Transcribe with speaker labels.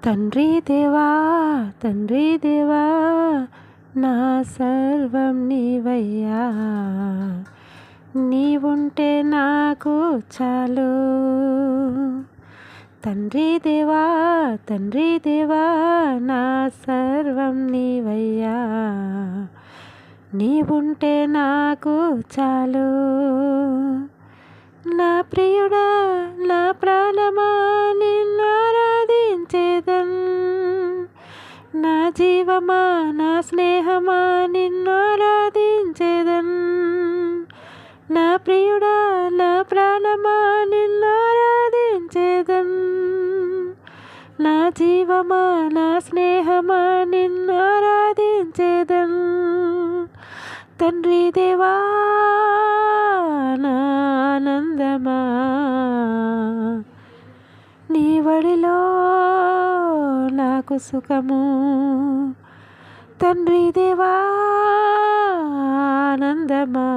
Speaker 1: తండ్రి దేవా తండ్రి దేవా నా సర్వం నీవయ్యా, నీవుంటే నాకు చాలు. తండ్రి దేవా తండ్రి దేవా నా సర్వం నీవయ్యా, నీవుంటే నాకు చాలు. నా ప్రియుడా నా ప్రాణమా నిన్ను ఆరాధించేదన్, నా జీవమా నా స్నేహమా నిన్ను ఆరాధించేదన్. నా ప్రియుడా నా ప్రాణమా నిన్ను ఆరాధించేదన్, నా జీవమా నా స్నేహమా నిన్ను ఆరాధించేదన్. తండ్రి దేవా నా ఆనందమా, నీ వడిలో నాకు సుఖము. తండ్రి దేవా ఆనందమా,